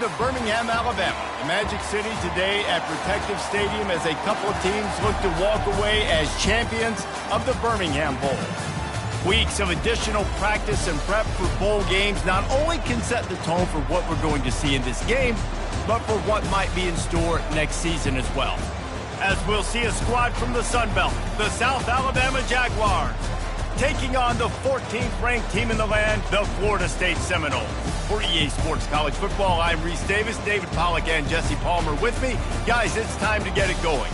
of Birmingham, Alabama, the Magic City today at Protective Stadium as a couple of teams look to walk away as champions of the Birmingham Bowl. Weeks of additional practice and prep for bowl games not only can set the tone for what we're going to see in this game, but for what might be in store next season as well. As we'll see a squad from the Sun Belt, the South Alabama Jaguars, taking on the 14th ranked team in the land, the Florida State Seminoles. For EA Sports College Football, I'm Reese Davis, David Pollack, and Jesse Palmer with me. Guys, it's time to get it going.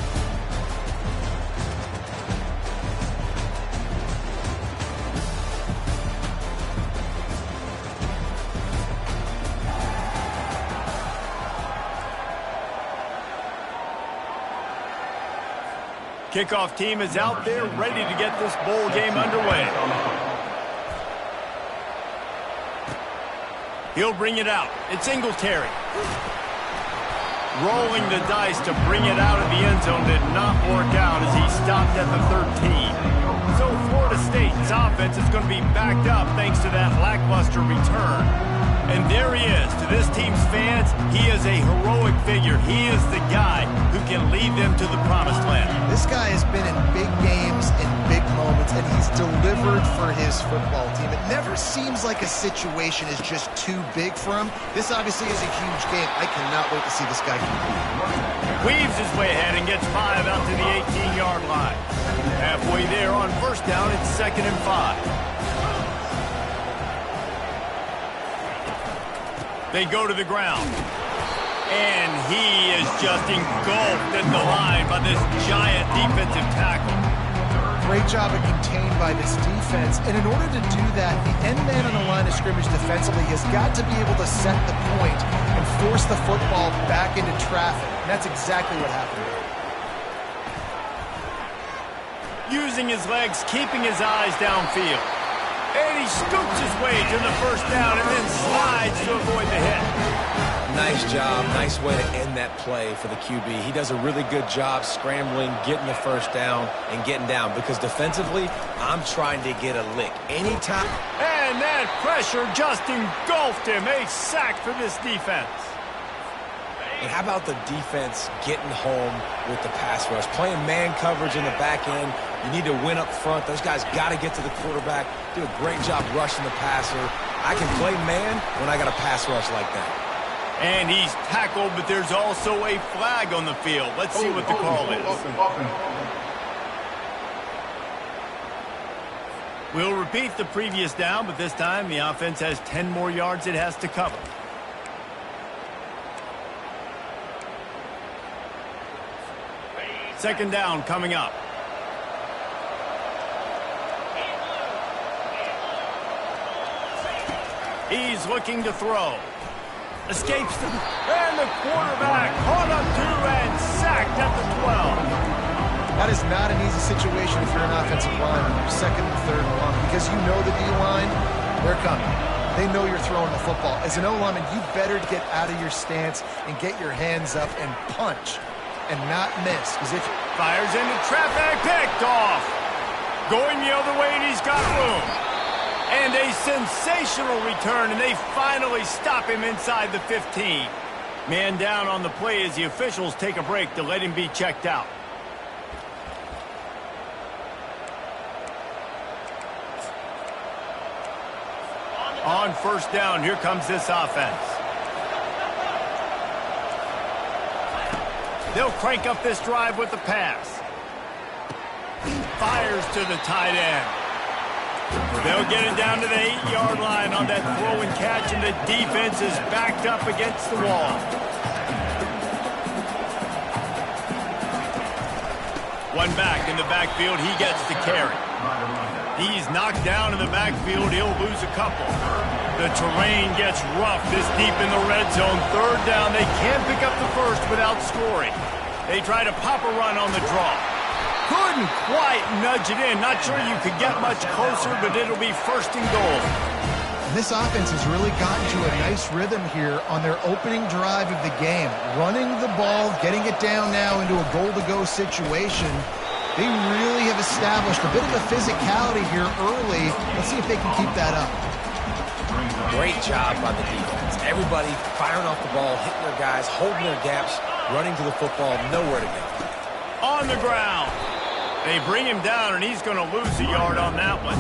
Kickoff team is out there ready to get this bowl game underway. He'll bring it out. It's Singletary. Rolling the dice to bring it out of the end zone did not work out as he stopped at the 13. So Florida State's offense is going to be backed up thanks to that lackluster return. And there he is. To this team's fans, he is a heroic figure. He is the guy who can lead them to the promised land. This guy has been in big games, in big moments, and he's delivered for his football team. It never seems like a situation is just too big for him. This obviously is a huge game. I cannot wait to see this guy compete. Weaves his way ahead and gets 5 out to the 18-yard line. Halfway there on first down, it's 2nd and 5. They go to the ground. And he is just engulfed at the line by this giant defensive tackle. Great job of contained by this defense. And in order to do that, the end man on the line of scrimmage defensively has got to be able to set the point and force the football back into traffic. And that's exactly what happened there. Using his legs, keeping his eyes downfield. And he scoops his way to the first down and then slides to avoid the hit. Nice job. Nice way to end that play for the QB. He does a really good job scrambling, getting the first down, and getting down. Because defensively, I'm trying to get a lick. Anytime. And that pressure just engulfed him. A sack for this defense. And how about the defense getting home with the pass rush? Playing man coverage in the back end. You need to win up front. Those guys got to get to the quarterback. Do a great job rushing the passer. I can play man when I got a pass rush like that. And he's tackled, but there's also a flag on the field. Let's see what the call is. We'll repeat the previous down, but this time the offense has 10 more yards it has to cover. Second down coming up. He's looking to throw. Escapes the... And the quarterback caught up to and sacked at the 12. That is not an easy situation if you're an offensive lineman. Second and third and long. Because you know the D-line, they're coming. They know you're throwing the football. As an O-lineman, you better get out of your stance and get your hands up and punch and not miss. Because if fires into traffic, picked off. Going the other way, and he's got room. And a sensational return, and they finally stop him inside the 15. Man down on the play as the officials take a break to let him be checked out. On first down, here comes this offense. They'll crank up this drive with the pass. Fires to the tight end. They'll get it down to the 8-yard line on that throw and catch, and the defense is backed up against the wall. One back in the backfield, he gets the carry. He's knocked down in the backfield, he'll lose a couple. The terrain gets rough this deep in the red zone. Third down, they can't pick up the first without scoring. They try to pop a run on the draw. Couldn't quite nudge it in. Not sure you could get much closer, but it'll be first and goal. This offense has really gotten to a nice rhythm here on their opening drive of the game. Running the ball, getting it down now into a goal-to-go situation. They really have established a bit of a physicality here early. Let's see if they can keep that up. Great job by the defense. Everybody firing off the ball, hitting their guys, holding their gaps, running to the football, nowhere to go. On the ground. They bring him down, and he's going to lose a yard on that one.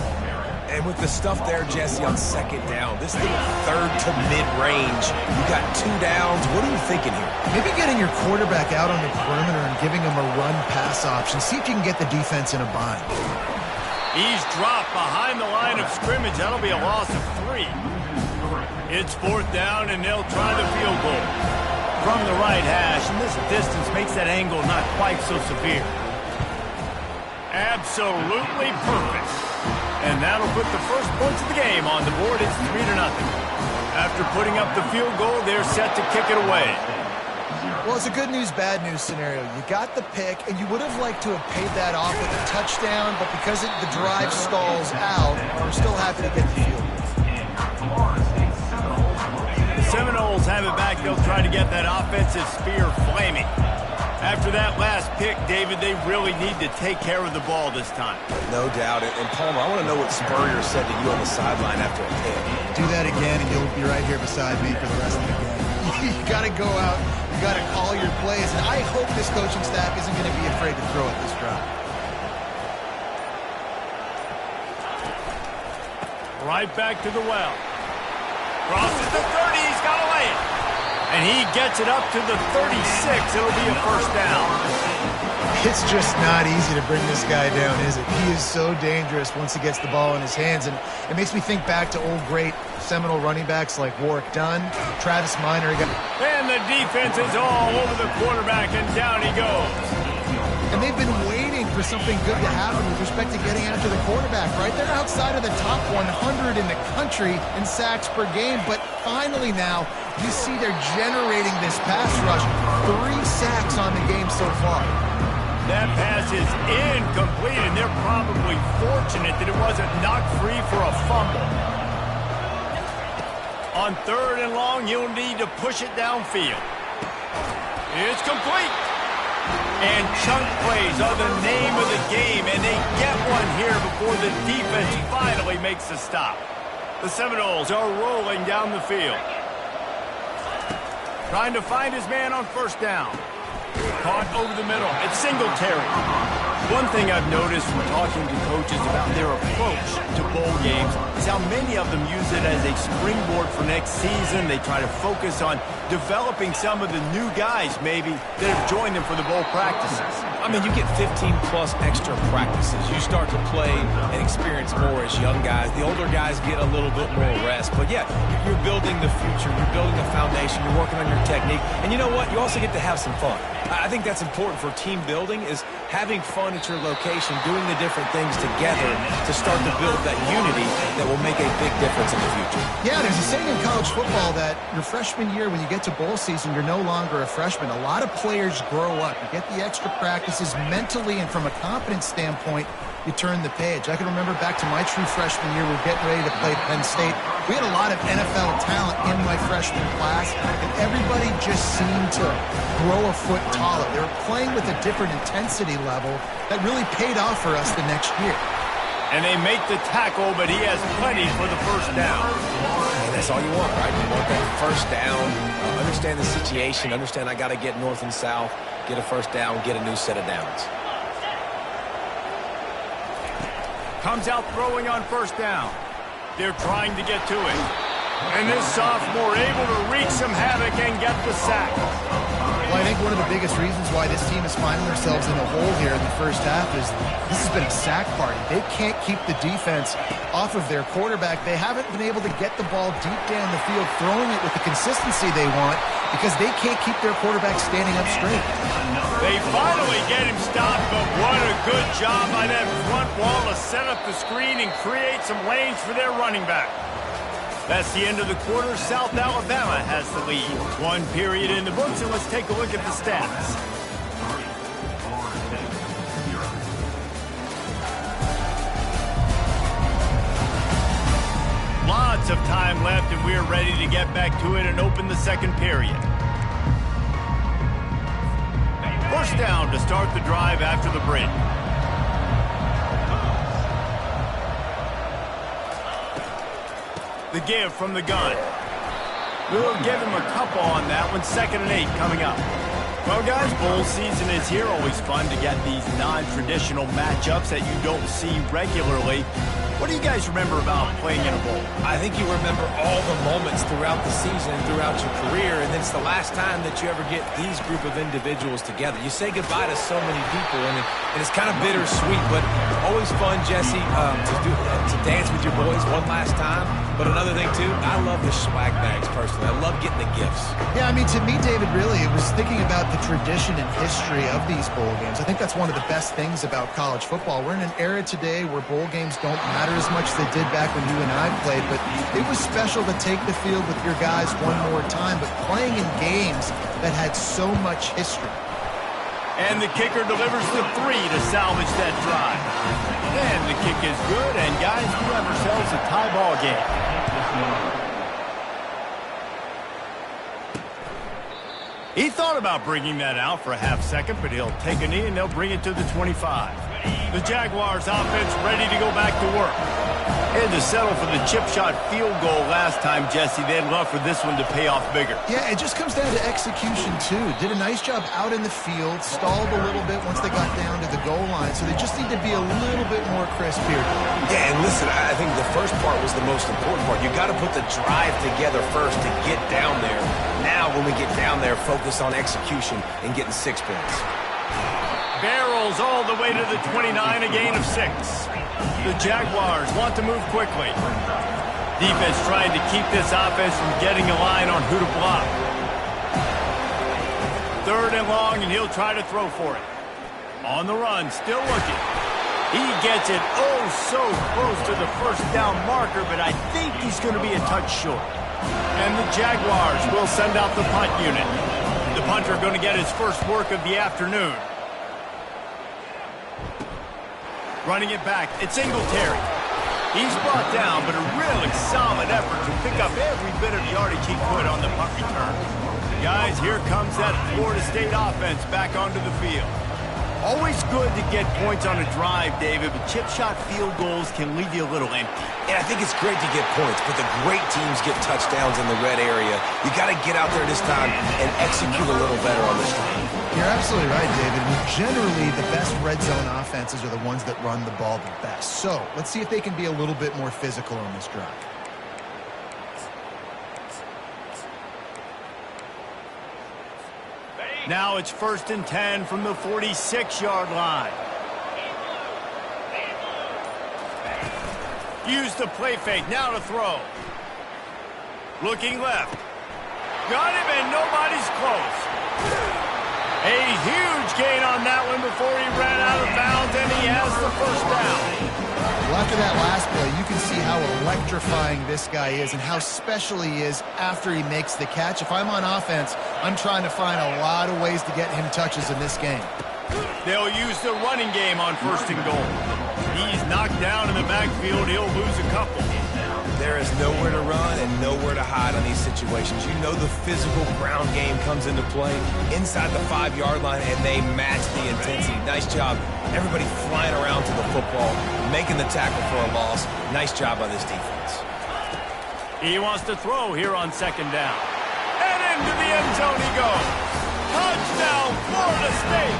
And with the stuff there, Jesse, on second down, this thing third to mid-range. You got 2 downs. What are you thinking here? Maybe getting your quarterback out on the perimeter and giving him a run-pass option. See if you can get the defense in a bind. He's dropped behind the line of scrimmage. That'll be a loss of 3. It's 4th down, and they'll try the field goal. From the right hash, and this distance makes that angle not quite so severe. Absolutely perfect. And that'll put the first points of the game on the board. It's 3-0. After putting up the field goal, they're set to kick it away. Well, it's a good news, bad news scenario. You got the pick, and you would have liked to have paid that off with a touchdown, but because the drive stalls out, we're still happy to get the field goal. The Seminoles have it back. They'll try to get that offensive spear flaming. After that last pick, David, they really need to take care of the ball this time. No doubt. And Palmer, I want to know what Spurrier said to you on the sideline after a pick. Do that again, and you'll be right here beside me for the rest of the game. You got to go out. You got to call your plays. And I hope this coaching staff isn't going to be afraid to throw at this drive. Right back to the well. Crosses the 30. He's got to lay it. And he gets it up to the 36. It'll be a first down. It's just not easy to bring this guy down, is it? He is so dangerous once he gets the ball in his hands. And it makes me think back to old great Seminole running backs like Warwick Dunn, Travis Minor. And the defense is all over the quarterback, and down he goes. And they've been waiting for something good to happen with respect to getting after the quarterback, right? They're outside of the top 100 in the country in sacks per game, but finally now you see they're generating this pass rush. 3 sacks on the game so far. That pass is incomplete, and they're probably fortunate that it wasn't knocked free for a fumble. On 3rd and long, you'll need to push it downfield. It's complete. And chunk plays are the name of the game, and they get one here before the defense finally makes a stop. The Seminoles are rolling down the field. Trying to find his man on first down. Caught over the middle. It's Singletary. One thing I've noticed from talking to coaches about their approach to bowl games is how many of them use it as a springboard for next season. They try to focus on developing some of the new guys, maybe, that have joined them for the bowl practices. I mean, you get 15-plus extra practices. You start to play and experience more as young guys. The older guys get a little bit more rest. But, yeah, you're building the future. You're building a foundation. You're working on your technique. And you know what? You also get to have some fun. I think that's important for team building, is having fun at your location, doing the different things together to start to build that unity that will make a big difference in the future. Yeah, there's a saying in college football that your freshman year, when you get to bowl season, you're no longer a freshman. A lot of players grow up. You get the extra practices mentally, and from a confidence standpoint, you turn the page. I can remember back to my true freshman year, we were getting ready to play Penn State. We had a lot of NFL talent in my freshman class, and everybody just seemed to grow a foot taller. They were playing with a different intensity level that really paid off for us the next year. And they make the tackle, but he has plenty for the first down. And that's all you want, right? You want that first down, understand the situation, understand I got to get north and south, get a first down, get a new set of downs. Comes out throwing on first down. They're trying to get to it. And this sophomore able to wreak some havoc and get the sack. Well, I think one of the biggest reasons why this team is finding themselves in a hole here in the first half is this has been a sack party. They can't keep the defense off of their quarterback. They haven't been able to get the ball deep down the field, throwing it with the consistency they want, because they can't keep their quarterback standing up straight. They finally get him stopped, but what a good job by that front wall to set up the screen and create some lanes for their running back. That's the end of the quarter. South Alabama has the lead. 1 period in the books, and let's take a look at the stats. Lots of time left, and we're ready to get back to it and open the second period. First down to start the drive after the break. The give from the gun. We'll give him a couple on that one. 2nd and 8 coming up. Well, guys, bowl season is here. Always fun to get these non-traditional matchups that you don't see regularly. What do you guys remember about playing in a bowl? I think you remember all the moments throughout the season, throughout your career, and it's the last time that you ever get these group of individuals together. You say goodbye to so many people, and it's kind of bittersweet, but always fun, Jesse, to dance with your boys one last time. But another thing, too, I love the swag bags, personally. I love getting the gifts. Yeah, I mean, to me, David, really, it was thinking about the tradition and history of these bowl games. I think that's one of the best things about college football. We're in an era today where bowl games don't matter as much as they did back when you and I played, but it was special to take the field with your guys one more time, but playing in games that had so much history. And the kicker delivers the 3 to salvage that drive. And the kick is good, and guys, we have ourselves a tie ball game. He thought about bringing that out for a half second, but he'll take a knee and they'll bring it to the 25. The Jaguars offense ready to go back to work. Had to settle for the chip shot field goal last time, Jesse. They'd love for this one to pay off bigger. Yeah, it just comes down to execution, too. Did a nice job out in the field, stalled a little bit once they got down to the goal line, so they just need to be a little bit more crisp here. Yeah, and listen, I think the first part was the most important part. You got to put the drive together first to get down there. Now, when we get down there, focus on execution and getting 6 points. Barrels all the way to the 29, a gain of 6. The Jaguars want to move quickly. Defense trying to keep this offense from getting a line on who to block. 3rd and long, and he'll try to throw for it. On the run, still looking. He gets it oh so close to the first down marker, but I think he's going to be a touch short. And the Jaguars will send out the punt unit. The punter going to get his first work of the afternoon. Running it back, it's Singletary. He's brought down, but a really solid effort to pick up every bit of yardage he could on the punt return. Guys, here comes that Florida State offense back onto the field. Always good to get points on a drive, David, but chip shot field goals can leave you a little empty. Yeah, I think it's great to get points, but the great teams get touchdowns in the red area. You got to get out there this time and execute a little better on this drive. You're absolutely right, David. Generally, the best red zone offenses are the ones that run the ball the best. So, let's see if they can be a little bit more physical on this drive. Now it's 1st and 10 from the 46-yard line. Use the play fake, now to throw. Looking left. Got him, and nobody's close. A huge gain on that one before he ran out of bounds, and he has the first down. Well, after that last play, you can see how electrifying this guy is and how special he is after he makes the catch. If I'm on offense, I'm trying to find a lot of ways to get him touches in this game. They'll use the running game on 1st and goal. He's knocked down in the backfield. He'll lose a couple. There is nowhere to run and nowhere to hide on these situations. You know the physical ground game comes into play inside the 5-yard line, and they match the intensity. Nice job. Everybody flying around to the football, making the tackle for a loss. Nice job by this defense. He wants to throw here on 2nd down. And into the end zone he goes. Touchdown, Florida State.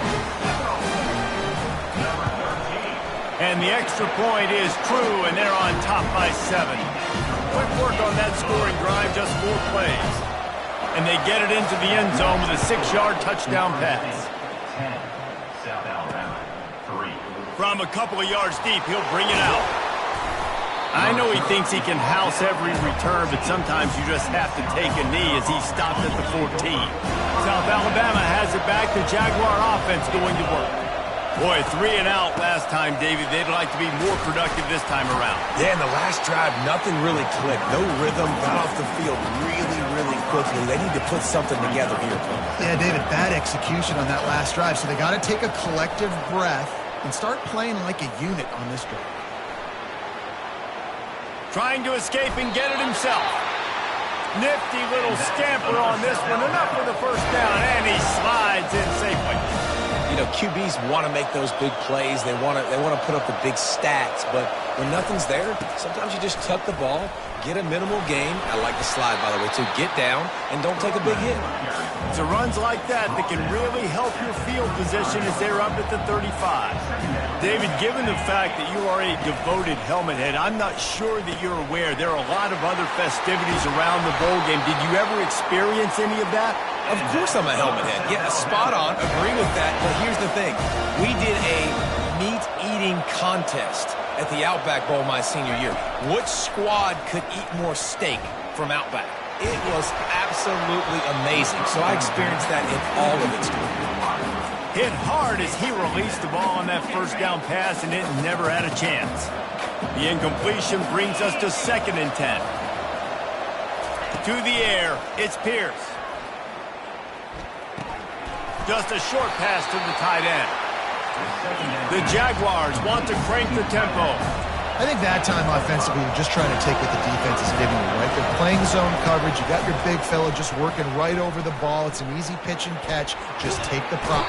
And the extra point is true, and they're on top by 7. Quick work on that scoring drive, just 4 plays. And they get it into the end zone with a 6-yard touchdown pass. From a couple of yards deep, he'll bring it out. I know he thinks he can house every return, but sometimes you just have to take a knee as he stopped at the 14. South Alabama has it back. The Jaguar offense going to work. Boy, 3 and out last time, David. They'd like to be more productive this time around. Yeah, in the last drive, nothing really clicked. No rhythm, got off the field really quickly. They need to put something together here. Yeah, David, bad execution on that last drive, so they got to take a collective breath and start playing like a unit on this drive. Trying to escape and get it himself. Nifty little scamper on this one. Enough for the first down, and he slides in safely. You know, QBs want to make those big plays. They want to put up the big stats. But when nothing's there, sometimes you just tuck the ball, get a minimal gain. I like the slide, by the way, too. Get down and don't take a big hit. It's runs like that can really help your field position as they're up at the 35. David, given the fact that you are a devoted helmet head, I'm not sure that you're aware there are a lot of other festivities around the bowl game. Did you ever experience any of that? Of course I'm a helmet head. Yeah, spot on. Agree with that. But here's the thing. We did a meat-eating contest at the Outback Bowl my senior year. Which squad could eat more steak from Outback? It was absolutely amazing. So I experienced that in all of its glory. Hit hard as he released the ball on that first down pass, and it never had a chance. The incompletion brings us to 2nd and 10. To the air, it's Pierce. Just a short pass to the tight end. The Jaguars want to crank the tempo. I think that time offensively, you're just trying to take what the defense is giving you, right? They're playing zone coverage. You got your big fella just working right over the ball. It's an easy pitch and catch. Just take the prop.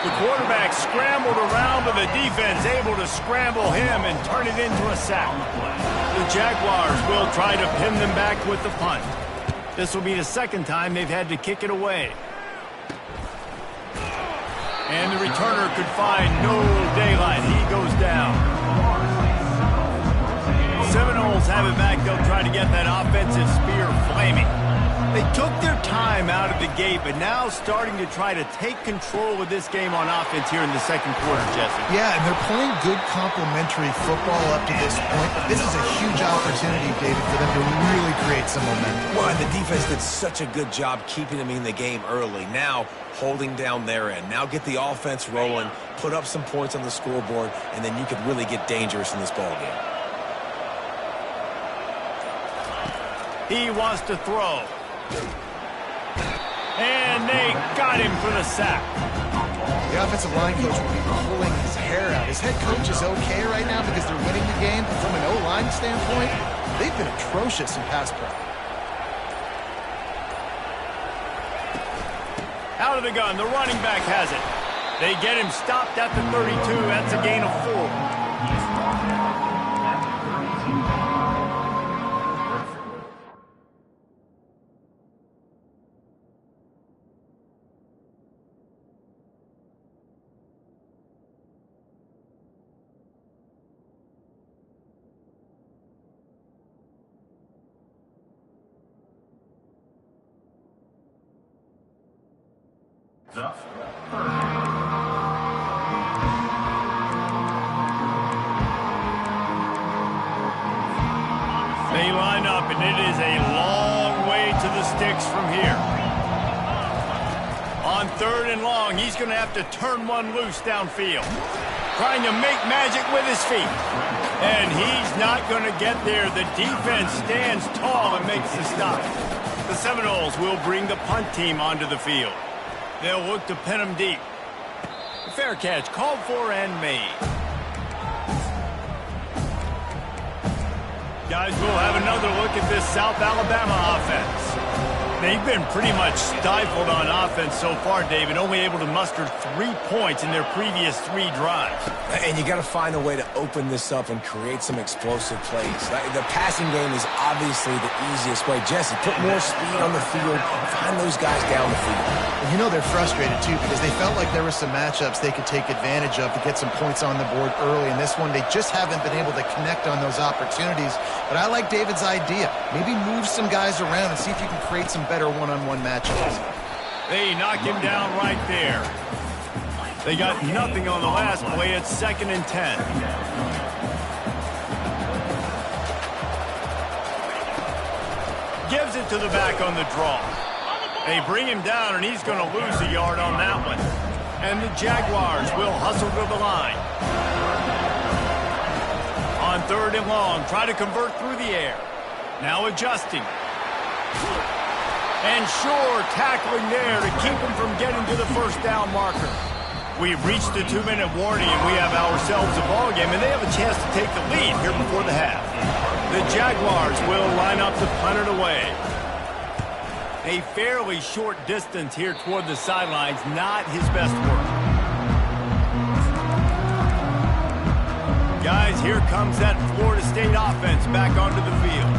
The quarterback scrambled around, but the defense able to scramble him and turn it into a sack. The Jaguars will try to pin them back with the punt. This will be the 2nd time they've had to kick it away. And the returner could find no daylight. He goes down. Seminoles have it back. They'll try to get that offensive spear flaming. They took their time out of the gate, but now starting to try to take control of this game on offense here in the 2nd quarter, Jesse. Yeah, and they're playing good complementary football up to this point. But this is a huge opportunity, David, for them to really create some momentum. Well, and the defense did such a good job keeping them in the game early. Now, holding down their end. Now get the offense rolling, put up some points on the scoreboard, and then you could really get dangerous in this ball game. He wants to throw. And they got him for the sack. The offensive line coach will be pulling his hair out. His head coach is okay right now because they're winning the game. But from an O-line standpoint, they've been atrocious in pass pro. Out of the gun, the running back has it. They get him stopped at the 32. That's a gain of 4. They line up, and it is a long way to the sticks from here. On 3rd and long, he's going to have to turn one loose downfield. Trying to make magic with his feet. And he's not going to get there. The defense stands tall and makes the stop. The Seminoles will bring the punt team onto the field. They'll look to pin him deep. Fair catch called for and made. Guys, we'll have another look at this South Alabama offense. They've been pretty much stifled on offense so far, David, only able to muster 3 points in their previous 3 drives. And you got to find a way to open this up and create some explosive plays. The passing game is obviously the easiest way. Jesse, put more speed on the field, find those guys down the field. And you know they're frustrated, too, because they felt like there were some matchups they could take advantage of to get some points on the board early. In this one, they just haven't been able to connect on those opportunities. But I like David's idea. Maybe move some guys around and see if you can create some better one-on-one matchups. They knock him down right there. They got nothing on the last play. It's 2nd and 10. Gives it to the back on the draw. They bring him down, and he's going to lose a yard on that one. And the Jaguars will hustle to the line. On 3rd and long, try to convert through the air. Now adjusting. And sure, tackling there to keep him from getting to the first down marker. We've reached the 2-minute warning, and we have ourselves a ball game, and they have a chance to take the lead here before the half. The Jaguars will line up to punt it away. A fairly short distance here toward the sidelines, not his best work. Guys, here comes that Florida State offense back onto the field.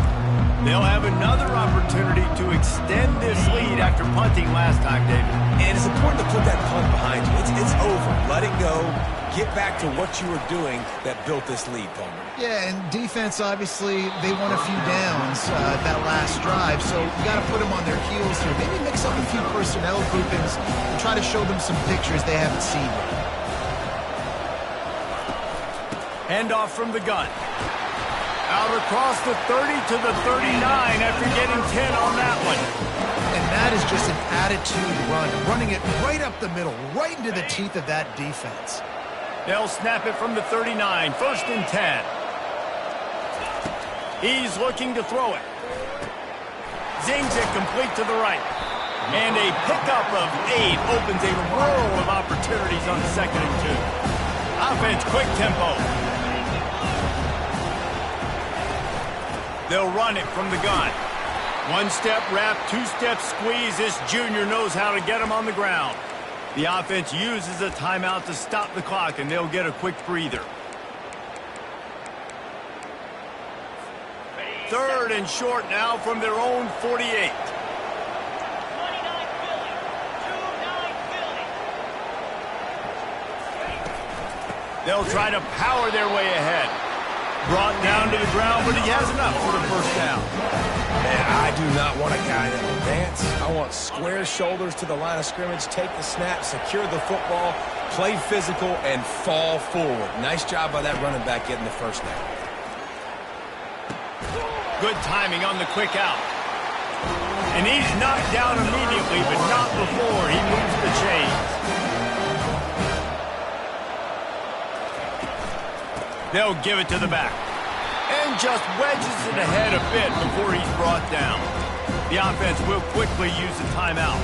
They'll have another opportunity to extend this lead after punting last time, David. And it's important to put that punt behind you. It's over. Let it go. Get back to what you were doing that built this lead, Palmer. Yeah, and defense, obviously, they won a few downs that last drive, so you got to put them on their heels here. Maybe mix up a few personnel groupings and try to show them some pictures they haven't seen yet. Handoff from the gun. Out across the 30 to the 39 after getting 10 on that one. And that is just an attitude run, running it right up the middle, right into the teeth of that defense. They'll snap it from the 39, 1st and 10. He's looking to throw it. Zings it complete to the right. And a pickup of 8 opens a world of opportunities on 2nd and 2. Offense, quick tempo. They'll run it from the gun. 1-step wrap, 2-step squeeze. This junior knows how to get him on the ground. The offense uses a timeout to stop the clock, and they'll get a quick breather. 3rd and short now from their own 48. They'll try to power their way ahead. Brought down to the ground, but he has enough for the 1st down. Man, I do not want a guy that will dance. I want square shoulders to the line of scrimmage, take the snap, secure the football, play physical, and fall forward. Nice job by that running back getting the 1st down. Good timing on the quick out. And he's knocked down immediately, but not before he moves the chains. They'll give it to the back. And just wedges it ahead a bit before he's brought down. The offense will quickly use the timeout.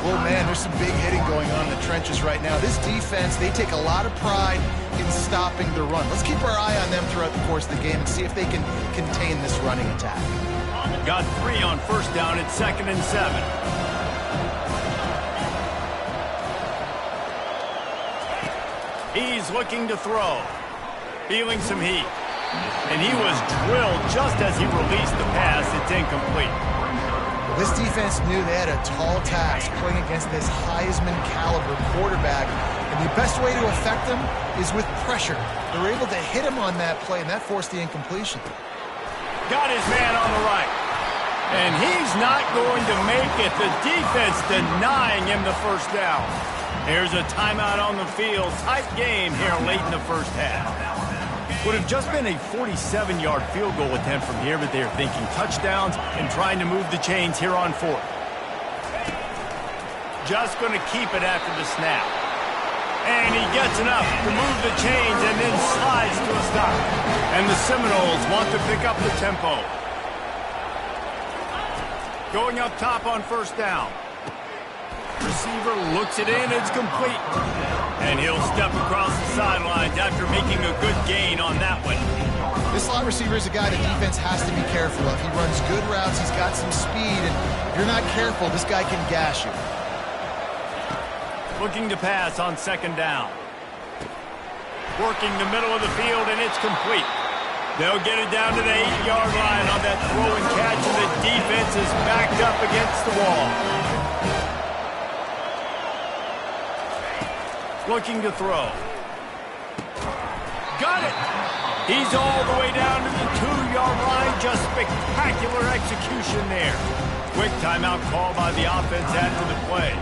Well, man, there's some big hitting going on in the trenches right now. This defense, they take a lot of pride in stopping the run. Let's keep our eye on them throughout the course of the game and see if they can contain this running attack. Got 3 on 1st down at 2nd and 7. He's looking to throw. Feeling some heat. And he was drilled just as he released the pass. It's incomplete. This defense knew they had a tall task playing against this Heisman caliber quarterback. And the best way to affect them is with pressure. They were able to hit him on that play, and that forced the incompletion. Got his man on the right. And he's not going to make it. The defense denying him the 1st down. Here's a timeout on the field. Tight game here late in the 1st half. Would have just been a 47-yard field goal attempt from here, but they're thinking touchdowns and trying to move the chains here on 4th. Just going to keep it after the snap. And he gets enough to move the chains and then slides to a stop. And the Seminoles want to pick up the tempo. Going up top on 1st down. Receiver looks it in, it's complete. And he'll step across the sidelines after making a good gain on that one. This slot receiver is a guy the defense has to be careful of. He runs good routes, he's got some speed, and if you're not careful, this guy can gash you. Looking to pass on 2nd down. Working the middle of the field, and it's complete. They'll get it down to the 8-yard line on that throw and catch, and the defense is backed up against the wall. Looking to throw. Got it! He's all the way down to the 2-yard line. Just spectacular execution there. Quick timeout call by the offense after the play.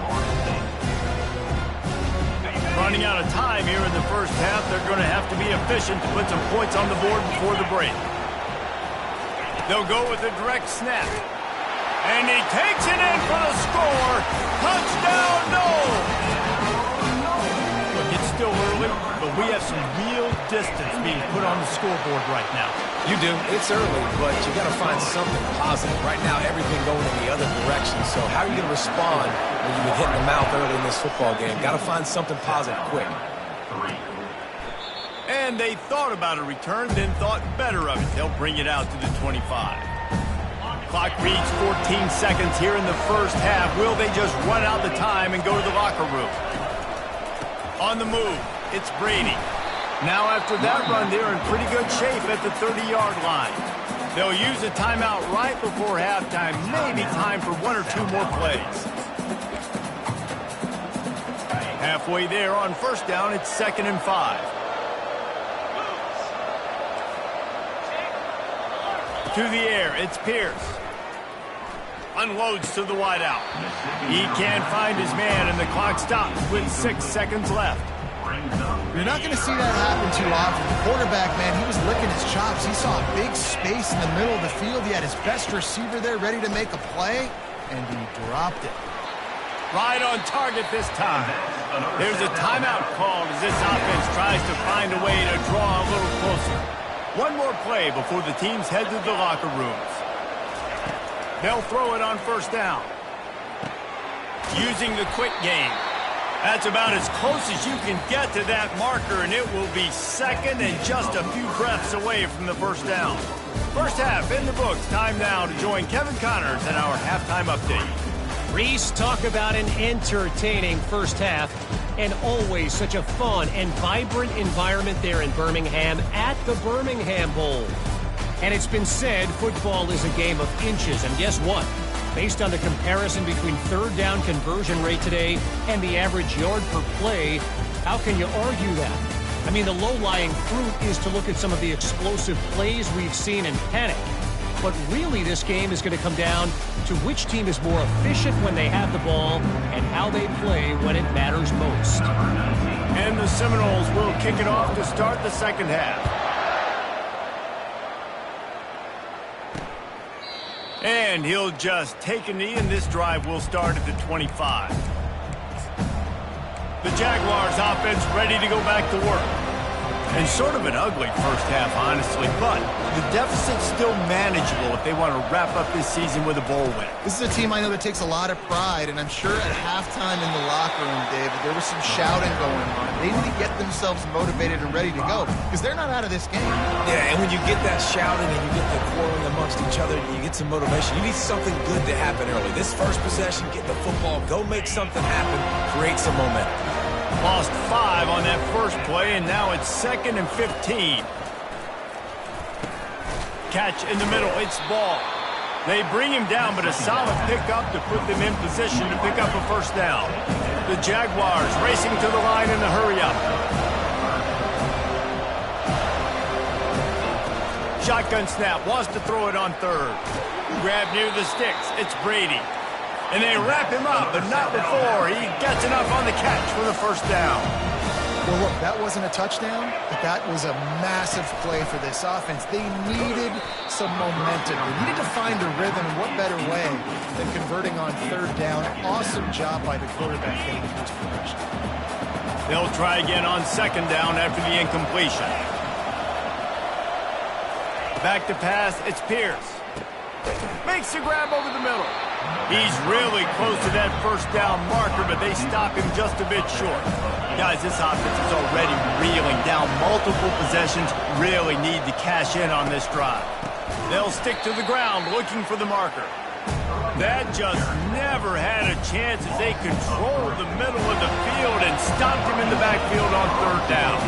Running out of time here in the 1st half. They're going to have to be efficient to put some points on the board before the break. They'll go with a direct snap. And he takes it in for the score. Touchdown, no! Look, it's still early, but we have some real distance being put on the scoreboard right now. You do. It's early, but you got to find something positive. Right now, everything going in the other direction. So how are you going to respond when you get hit in the mouth early in this football game? Got to find something positive quick. And they thought about a return, then thought better of it. They'll bring it out to the 25. Clock reads 14 seconds here in the 1st half. Will they just run out the time and go to the locker room? On the move, it's Brady. Now after that run, they're in pretty good shape at the 30-yard line. They'll use a timeout right before halftime, maybe time for 1 or 2 more plays. Halfway there on first down, it's 2nd and 5. To the air, it's Pierce. Unloads to the wideout. He can't find his man, and the clock stops with 6 seconds left. You're not going to see that happen too often. The quarterback, man, he was licking his chops. He saw a big space in the middle of the field. He had his best receiver there ready to make a play, and he dropped it. Right on target this time. There's a timeout called as this offense tries to find a way to draw a little closer. One more play before the teams head to the locker rooms. They'll throw it on first down. Using the quick game. That's about as close as you can get to that marker, and it will be 2nd and just a few breaths away from the first down. First half in the books. Time now to join Kevin Connors in our halftime update. Reese, talk about an entertaining first half, and always such a fun and vibrant environment there in Birmingham at the Birmingham Bowl. And it's been said football is a game of inches, and guess what? Based on the comparison between third down conversion rate today and the average yard per play, how can you argue that? I mean, the low-lying fruit is to look at some of the explosive plays we've seen in panic. But really, this game is going to come down to which team is more efficient when they have the ball and how they play when it matters most. And the Seminoles will kick it off to start the second half. And he'll just take a knee, and this drive will start at the 25. The Jaguars offense ready to go back to work. And sort of an ugly first half, honestly, but the deficit's still manageable if they want to wrap up this season with a bowl win. This is a team I know that takes a lot of pride, and I'm sure at halftime in the locker room, David, there was some shouting going on. They need to get themselves motivated and ready to go, because they're not out of this game. Yeah, and when you get that shouting and you get the quarreling amongst each other and you get some motivation, you need something good to happen early. This first possession, get the football, go make something happen, create some momentum. Lost 5 on that first play, and now it's 2nd and 15. Catch in the middle, it's ball. They bring him down, but a solid pickup to put them in position to pick up a first down. The Jaguars racing to the line in the hurry-up. Shotgun snap, wants to throw it on third. Grab near the sticks, it's Brady. And they wrap him up, but not before he gets enough on the catch for the first down. Well, look, that wasn't a touchdown, but that was a massive play for this offense. They needed some momentum. They needed to find a rhythm, and what better way than converting on third down. Awesome job by the quarterback getting the first progression. They'll try again on second down after the incompletion. Back to pass, it's Pierce. Makes the grab over the middle. He's really close to that first down marker, but they stop him just a bit short. Guys, this offense is already reeling down multiple possessions. Really need to cash in on this drive. They'll stick to the ground looking for the marker. That just never had a chance as they controlled the middle of the field and stopped him in the backfield on third down.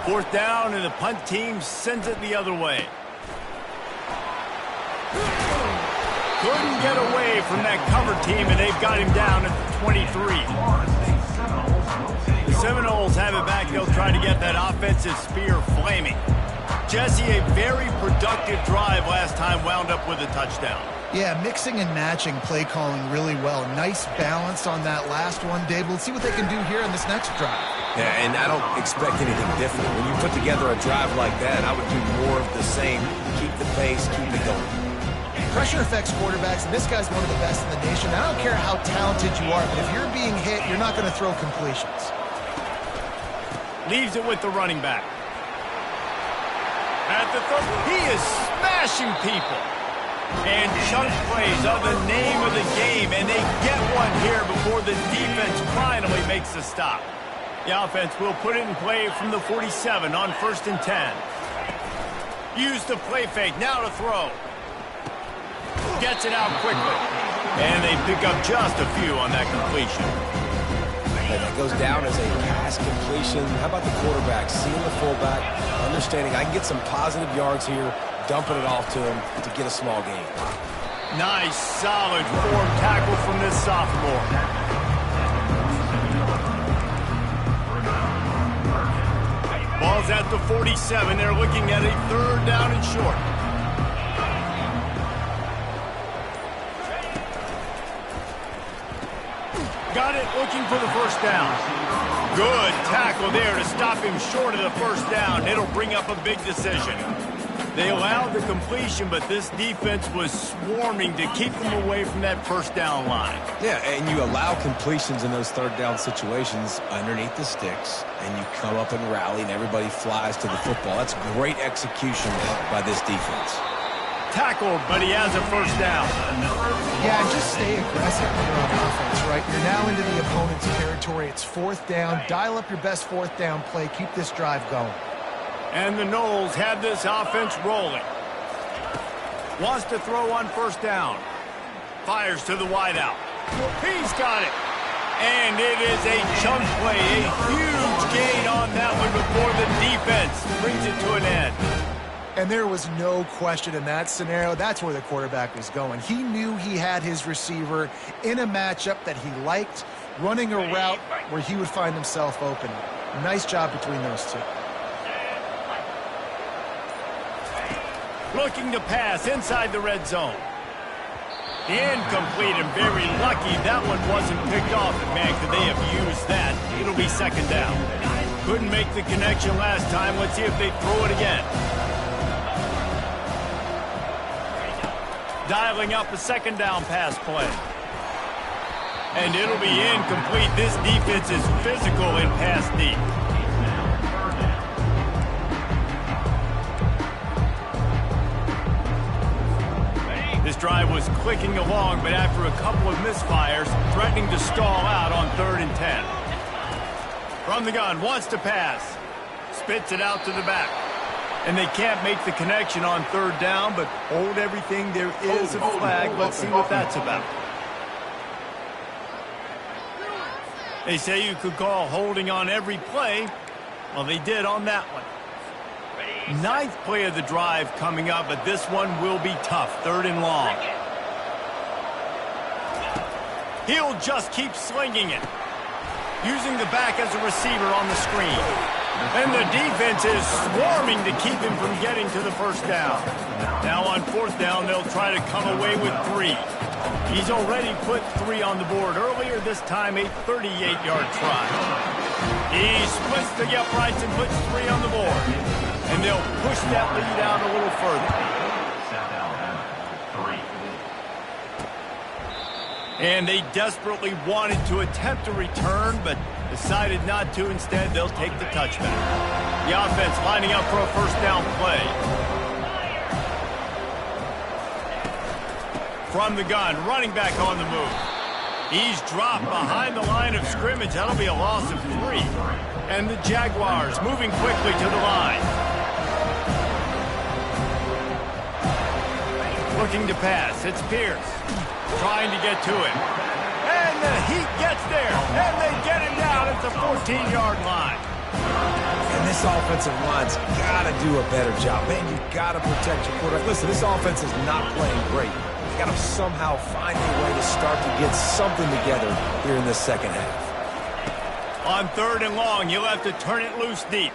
Fourth down, and the punt team sends it the other way. Couldn't get away from that cover team, and they've got him down at the 23. The Seminoles have it back. They'll try to get that offensive spear flaming. Jesse, a very productive drive last time wound up with a touchdown. Yeah, mixing and matching play calling really well. Nice balance on that last one, Dave. We'll see what they can do here on this next drive. Yeah, and I don't expect anything different. When you put together a drive like that, I would do more of the same. Keep the pace, keep it going. Pressure affects quarterbacks, and this guy's one of the best in the nation. I don't care how talented you are, but if you're being hit, you're not going to throw completions. Leaves it with the running back. At the third, he is smashing people. And chunk plays are the name of the game, and they get one here before the defense finally makes the stop. The offense will put it in play from the 47 on 1st and 10. Use the play fake, now to throw. Gets it out quickly. And they pick up just a few on that completion. Okay, that goes down as a pass completion. How about the quarterback seeing the fullback, understanding I can get some positive yards here, dumping it off to him to get a small gain. Nice, solid form tackle from this sophomore. Ball's at the 47. They're looking at a 3rd down and short. Got it, looking for the 1st down. Good tackle there to stop him short of the 1st down. It'll bring up a big decision. They allowed the completion, but this defense was swarming to keep them away from that 1st down line. Yeah, and you allow completions in those 3rd down situations underneath the sticks, and you come up and rally, and everybody flies to the football. That's great execution by this defense. Tackled, but he has a 1st down. Yeah, and just stay aggressive here on offense, right? You're now into the opponent's territory. It's 4th down. Dial up your best 4th down play. Keep this drive going. And the Noles have this offense rolling. Wants to throw on 1st down. Fires to the wideout. He's got it. And it is a chunk play. A huge gain on that one before the defense brings it to an end. And there was no question in that scenario. That's where the quarterback was going. He knew he had his receiver in a matchup that he liked, running a route where he would find himself open. Nice job between those two. Looking to pass inside the red zone. Incomplete, and very lucky that one wasn't picked off. And man, could they have used that? It'll be 2nd down. Couldn't make the connection last time. Let's see if they throw it again. Dialing up a 2nd down pass play. And it'll be incomplete. This defense is physical in pass deep. This drive was clicking along, but after a couple of misfires, threatening to stall out on 3rd and 10. From the gun, wants to pass. Spits it out to the back. And they can't make the connection on 3rd down, but hold everything. There is a flag. Let's see what that's about. They say you could call holding on every play. Well, they did on that one. 9th play of the drive coming up, but this one will be tough. 3rd and long. He'll just keep slinging it. Using the back as a receiver on the screen. And the defense is swarming to keep him from getting to the 1st down. Now on 4th down, they'll try to come away with 3. He's already put 3 on the board earlier, this time a 38-yard try. He splits the uprights and puts 3 on the board. And they'll push that lead out a little further. And they desperately wanted to attempt a return, but decided not to. Instead, they'll take the touchback. The offense lining up for a 1st down play. From the gun, running back on the move. He's dropped behind the line of scrimmage. That'll be a loss of 3. And the Jaguars moving quickly to the line. Looking to pass. It's Pierce. Trying to get to him. And the Heat gets there. And they get him down at the 14-yard line. And this offensive line's got to do a better job. Man, you've got to protect your quarterback. Listen, this offense is not playing great. You've got to somehow find a way to start to get something together here in the 2nd half. On 3rd and long, you'll have to turn it loose deep.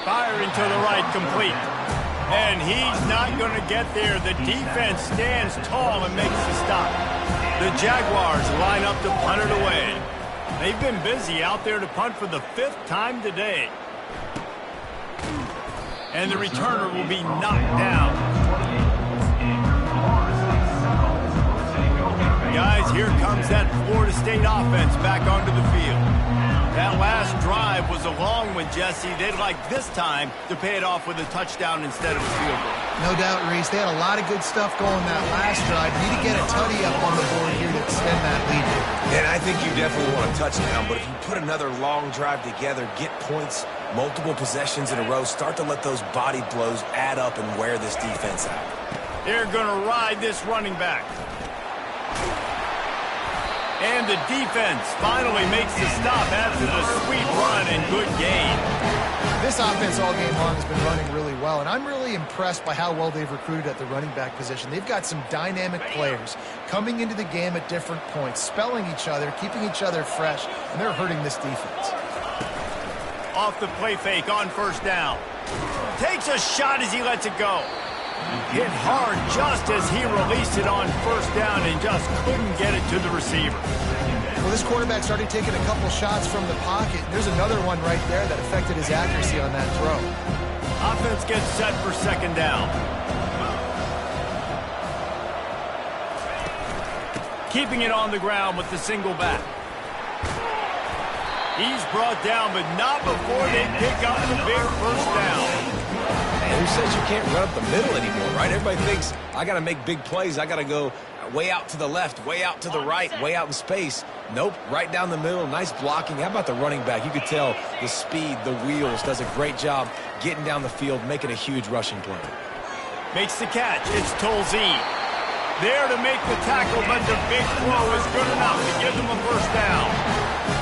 Firing to the right, complete. And he's not going to get there. The defense stands tall and makes the stop. The Jaguars line up to punt it away. They've been busy out there to punt for the 5th time today. And the returner will be knocked down. Guys, here comes that Florida State offense back onto the field. That last drive was a long one, Jesse. They'd like this time to pay it off with a touchdown instead of a field goal. No doubt, Reese. They had a lot of good stuff going that last drive. Need to get a tutty up on the board here to extend that lead. And I think you definitely want a touchdown, but if you put another long drive together, get points, multiple possessions in a row, start to let those body blows add up and wear this defense out. They're going to ride this running back. And the defense finally makes the stop after the sweet run and good gain. This offense all game long has been running really well, and I'm really impressed by how well they've recruited at the running back position. They've got some dynamic players coming into the game at different points, spelling each other, keeping each other fresh, and they're hurting this defense. Off the play fake on first down. Takes a shot as he lets it go. Hit hard just as he released it on first down and just couldn't get it to the receiver. Well, this quarterback started taking a couple shots from the pocket. There's another one right there that affected his accuracy on that throw. Offense gets set for second down. Keeping it on the ground with the single back. He's brought down, but not before they pick up the big first down. Man, who says you can't run up the middle anymore, right? Everybody thinks, I got to make big plays. I got to go way out to the left, way out to the right, way out in space. Nope, right down the middle, nice blocking. How about the running back? You could tell the speed, the wheels, does a great job getting down the field, making a huge rushing play. Makes the catch. It's Tolzien. There to make the tackle, but the big throw is good enough to give them a first down.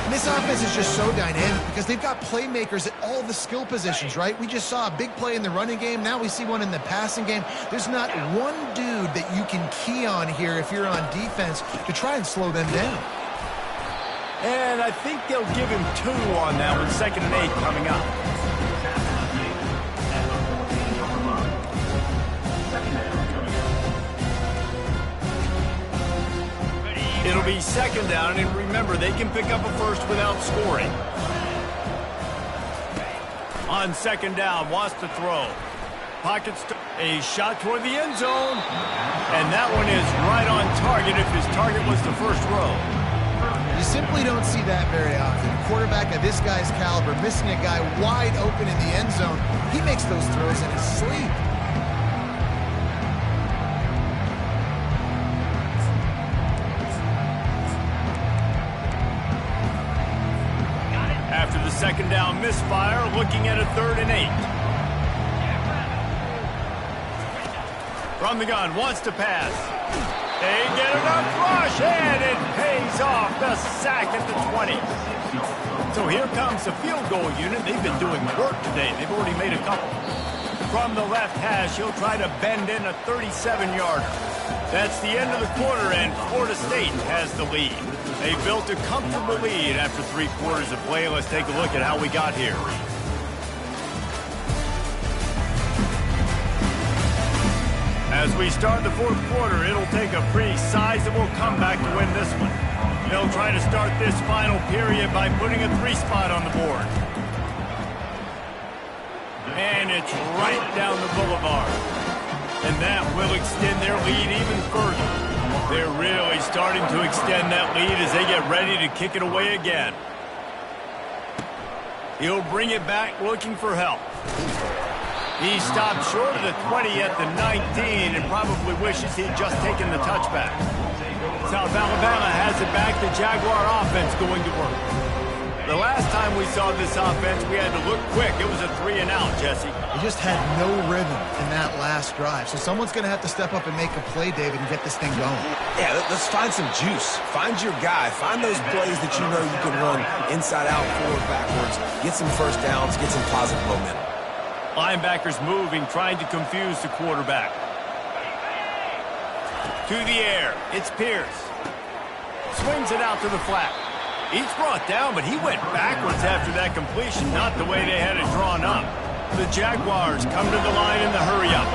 And this offense is just so dynamic because they've got playmakers at all the skill positions, right? We just saw a big play in the running game. Now we see one in the passing game. There's not one dude that you can key on here if you're on defense to try and slow them down. And I think they'll give him 2 on that with 2nd and 8 coming up. It'll be 2nd down, and remember, they can pick up a first without scoring. On 2nd down, wants to throw. A shot toward the end zone. And that one is right on target if his target was the first row. You simply don't see that very often. A quarterback of this guy's caliber missing a guy wide open in the end zone. He makes those throws in his sleep. After the 2nd down misfire, looking at a 3rd and 8. From the gun, wants to pass. They get enough rush, and it pays off the sack at the 20. So here comes the field goal unit. They've been doing work today. They've already made a couple. From the left hash, he'll try to bend in a 37-yarder. That's the end of the quarter, and Florida State has the lead. They built a comfortable lead after 3 quarters of play. Let's take a look at how we got here. As we start the 4th quarter, it'll take a pretty sizable comeback to win this one. They'll try to start this final period by putting a 3-spot on the board. And it's right down the boulevard. And that will extend their lead even further. They're really starting to extend that lead as they get ready to kick it away again. He'll bring it back looking for help. He stopped short of the 20 at the 19 and probably wishes he'd just taken the touchback. South Alabama has it back. The Jaguar offense going to work. The last time we saw this offense, we had to look quick. It was a 3-and-out, Jesse. They just had no rhythm in that last drive. So someone's going to have to step up and make a play, David, and get this thing going. Yeah, let's find some juice. Find your guy. Find those plays that you know you can run inside out, forward, backwards. Get some first downs. Get some positive momentum. Linebackers moving, trying to confuse the quarterback. To the air. It's Pierce. Swings it out to the flat. He's brought down, but he went backwards after that completion, not the way they had it drawn up. The Jaguars come to the line in the hurry-up.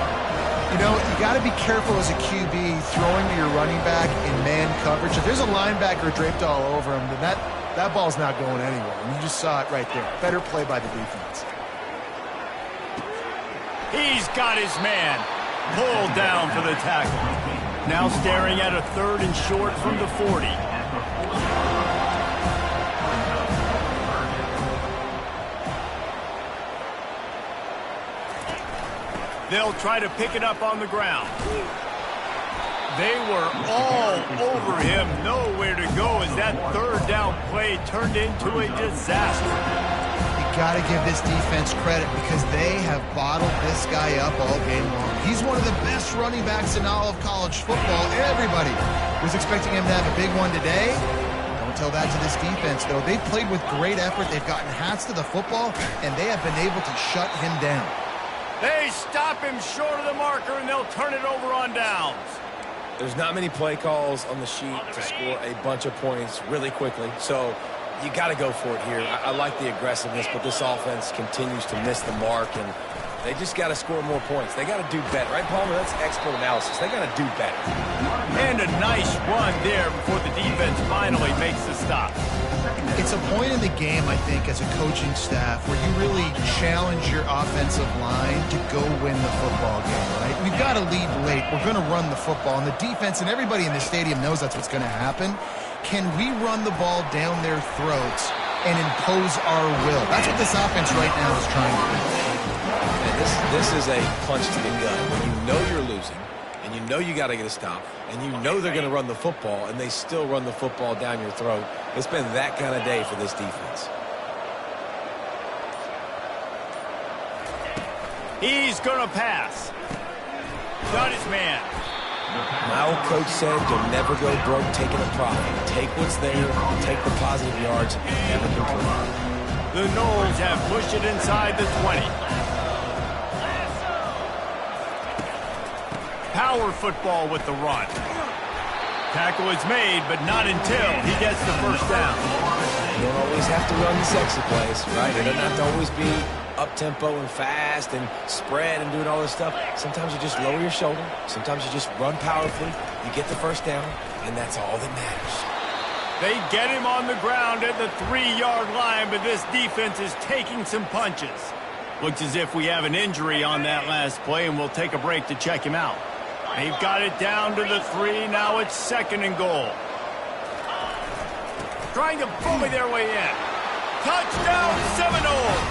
You know, you got to be careful as a QB throwing to your running back in man coverage. If there's a linebacker draped all over him, then that ball's not going anywhere. And you just saw it right there. Better play by the defense. He's got his man. Pulled down for the tackle. Now staring at a 3rd and short from the 40. They'll try to pick it up on the ground. They were all over him. Nowhere to go as that 3rd down play turned into a disaster. You got to give this defense credit because they have bottled this guy up all game long. He's one of the best running backs in all of college football. Everybody was expecting him to have a big one today, Don't tell that to this defense, though. They've played with great effort. They've gotten hats to the football, and they have been able to shut him down. They stop him short of the marker, and they'll turn it over on downs. There's not many play calls on the sheet to score a bunch of points really quickly, so you got to go for it here. I like the aggressiveness, but this offense continues to miss the mark, and they just got to score more points. They got to do better, right, Palmer? That's expert analysis. They got to do better. And a nice run there before the defense finally makes the stop. It's a point in the game, I think, as a coaching staff where you really challenge your offensive line to go win the football game, right? We've got to lead late. We're going to run the football, and the defense and everybody in the stadium knows that's what's going to happen. Can we run the ball down their throats and impose our will? That's what this offense right now is trying to do. This is a punch to the gut. When you know you're losing, and you know you got to get a stop, and you know they're going to run the football, and they still run the football down your throat. It's been that kind of day for this defense. He's going to pass. Got his man. My old coach said you'll never go broke taking a profit. Take what's there, take the positive yards, and never complain. The Noles have pushed it inside the 20. Power football with the run. Tackle is made, but not until he gets the first down. You don't always have to run the sexy plays, right? It doesn't have to always be up-tempo and fast and spread and doing all this stuff. Sometimes you just lower your shoulder. Sometimes you just run powerfully. You get the first down, and that's all that matters. They get him on the ground at the 3-yard line, but this defense is taking some punches. Looks as if we have an injury on that last play, and we'll take a break to check him out. They've got it down to the 3. Now it's 2nd and goal. Trying to bully their way in. Touchdown Seminoles!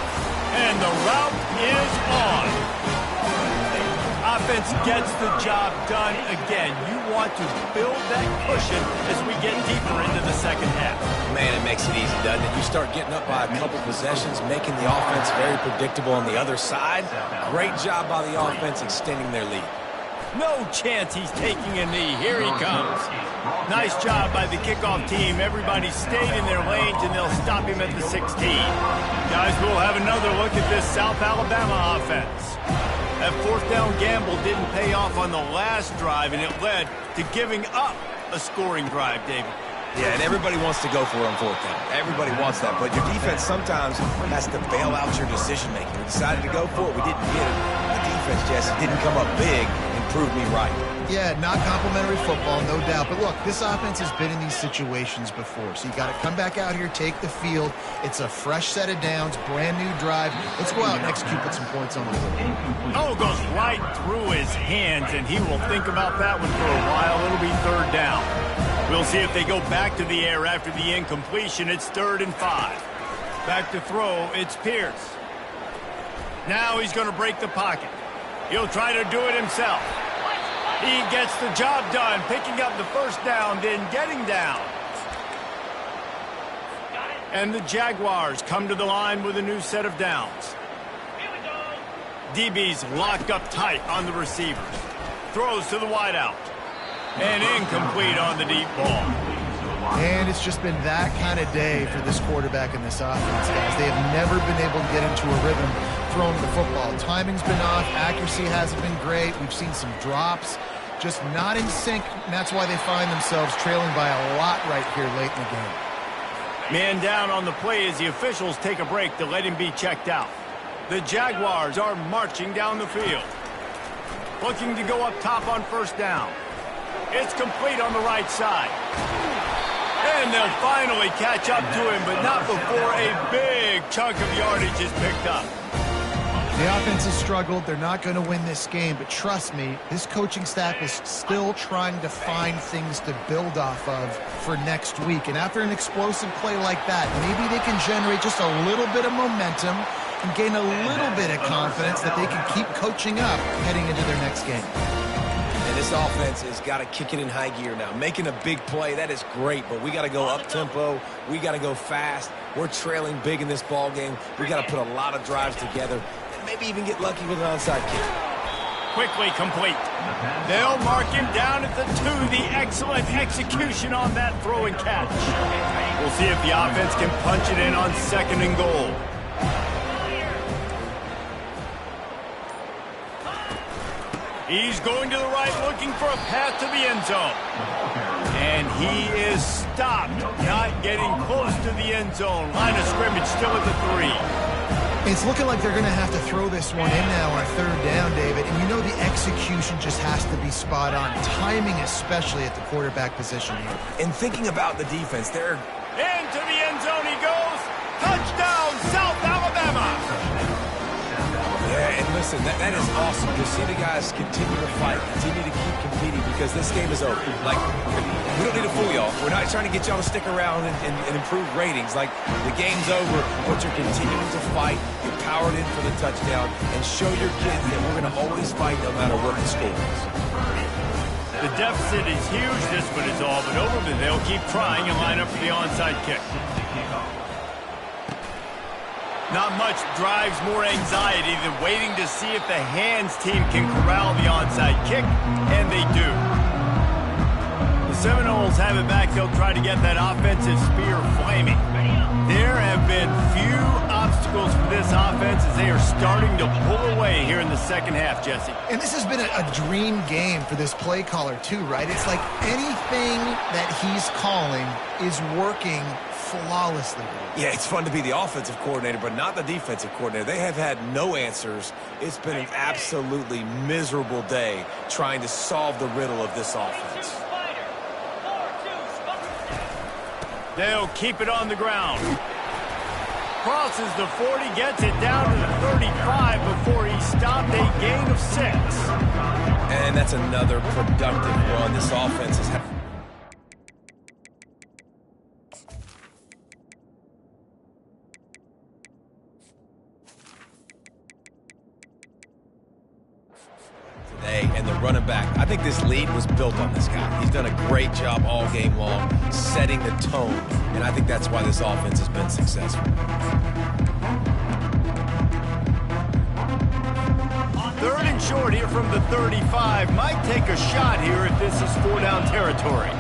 And the route is on. Offense gets the job done again. You want to build that cushion as we get deeper into the second half. Man, it makes it easy, doesn't it? You start getting up by a couple possessions, making the offense very predictable on the other side. Great job by the offense extending their lead. No chance he's taking a knee. Here he comes. Nice job by the kickoff team. Everybody stayed in their lanes, and they'll stop him at the 16. Guys, we'll have another look at this South Alabama offense. That 4th down gamble didn't pay off on the last drive, and it led to giving up a scoring drive, David. Yeah, and everybody wants to go for it on 4th down. Everybody wants that, but your defense sometimes has to bail out your decision-making. We decided to go for it. We didn't get it. The defense, Jesse, didn't come up big and prove me right. Yeah, not complimentary football, no doubt. But look, this offense has been in these situations before. So you got to come back out here, take the field. It's a fresh set of downs, brand new drive. Let's go out and execute, put some points on the board. Oh, goes right through his hands, and he will think about that one for a while. It'll be 3rd down. We'll see if they go back to the air after the incompletion. It's 3rd and 5. Back to throw, it's Pierce. Now he's going to break the pocket. He'll try to do it himself. He gets the job done, picking up the first down, then getting down. And the Jaguars come to the line with a new set of downs. DB's locked up tight on the receivers. Throws to the wideout. And incomplete on the deep ball. And it's just been that kind of day for this quarterback and this offense, guys. They have never been able to get into a rhythm throwing the football. Timing's been off. Accuracy hasn't been great. We've seen some drops. Just not in sync, and that's why they find themselves trailing by a lot right here late in the game. Man down on the play as the officials take a break to let him be checked out. The Jaguars are marching down the field. Looking to go up top on 1st down. It's complete on the right side. And they'll finally catch up to him, but not before a big chunk of yardage is picked up. The offense has struggled. They're not going to win this game, but trust me, this coaching staff is still trying to find things to build off of for next week. And after an explosive play like that, maybe they can generate just a little bit of momentum and gain a little bit of confidence that they can keep coaching up heading into their next game. And this offense has got to kick it in high gear now. Making a big play, that is great, but we got to go up-tempo. We got to go fast. We're trailing big in this ball game. We got to put a lot of drives together and maybe even get lucky with an onside kick. quickly complete. They'll mark him down at the 2. The excellent execution on that throw and catch. We'll see if the offense can punch it in on 2nd and goal. He's going to the right, looking for a path to the end zone. And he is stopped, not getting close to the end zone. Line of scrimmage still at the 3. It's looking like they're going to have to throw this one in now on 3rd down, David. And you know the execution just has to be spot on. Timing especially at the quarterback position here. And thinking about the defense, they're... Into the end zone he goes. Touchdown, South Alabama. Yeah, and listen, that is awesome to see the guys continue to fight, continue to keep competing, because this game is over. Like, we don't need to fool y'all. We're not trying to get y'all to stick around and improve ratings. Like, the game's over, but you're continuing to fight. You're powered in for the touchdown, and show your kids that we're going to always fight no matter what the score is. The deficit is huge. This one is all but over, but they'll keep trying and line up for the onside kick. Not much drives more anxiety than waiting to see if the hands team can corral the onside kick, and they do. The Seminoles have it back. They'll try to get that offensive spear flaming. There have been few obstacles for this offense as they are starting to pull away here in the 2nd half, Jesse. And this has been a dream game for this play caller too, right? It's like anything that he's calling is working flawlessly. Yeah, it's fun to be the offensive coordinator, but not the defensive coordinator. They have had no answers. It's been an absolutely miserable day trying to solve the riddle of this offense. They'll keep it on the ground. Crosses the 40, gets it down to the 35 before he stopped, a gain of 6. And that's another productive run. This offense has had... And the running back, I think this lead was built on this guy. He's done a great job all game long, setting the tone, and I think that's why this offense has been successful. 3rd and short here from the 35. Might take a shot here if this is 4-down territory.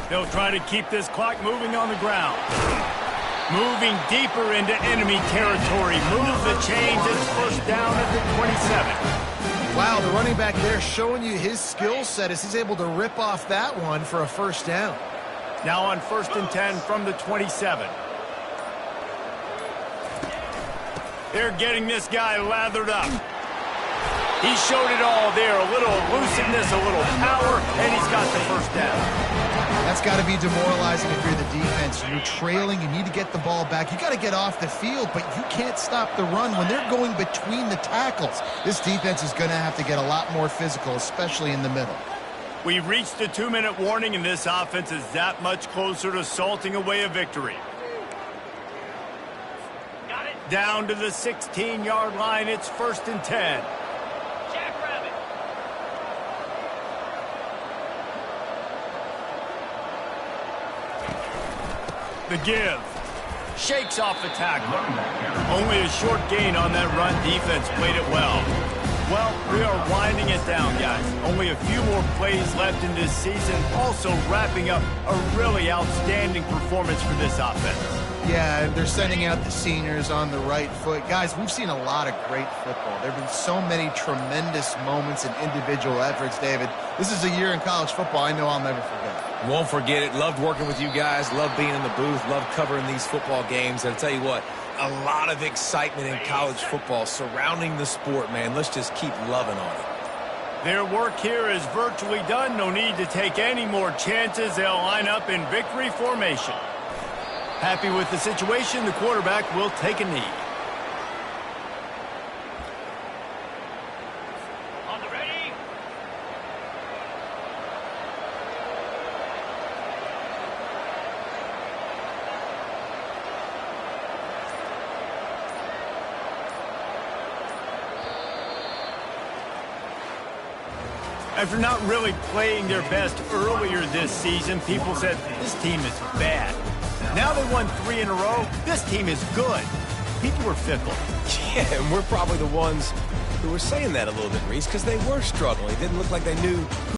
They'll try to keep this clock moving on the ground. Moving deeper into enemy territory. Move the chains. It's 1st down at the 27. Wow, the running back there showing you his skill set as he's able to rip off that one for a 1st down. Now on 1st and 10 from the 27. They're getting this guy lathered up. He showed it all there. A little elusiveness, a little power, and he's got the 1st down. That's got to be demoralizing if you're the defense. You're trailing. You need to get the ball back. You got to get off the field, but you can't stop the run when they're going between the tackles. This defense is going to have to get a lot more physical, especially in the middle. We've reached the 2-minute warning, and this offense is that much closer to salting away a victory. Got it. Down to the 16-yard line. It's 1st and 10. The give. Shakes off the tackle. Only a short gain on that run. Defense played it well. Well, we are winding it down, guys. Only a few more plays left in this season. Also wrapping up a really outstanding performance for this offense. Yeah, they're sending out the seniors on the right foot. Guys, we've seen a lot of great football. There have been so many tremendous moments and individual efforts, David. This is a year in college football I know I'll never forget. Won't forget it. Loved working with you guys. Loved being in the booth. Loved covering these football games. And I'll tell you what, a lot of excitement in college football surrounding the sport, man. Let's just keep loving on it. Their work here is virtually done. No need to take any more chances. They'll line up in victory formation. Happy with the situation, the quarterback will take a knee. On the ready. After not really playing their best earlier this season, people said this team is bad. Now they won 3 in a row. This team is good. People were fickle. Yeah, and we're probably the ones who were saying that a little bit, Reese, because they were struggling. It didn't look like they knew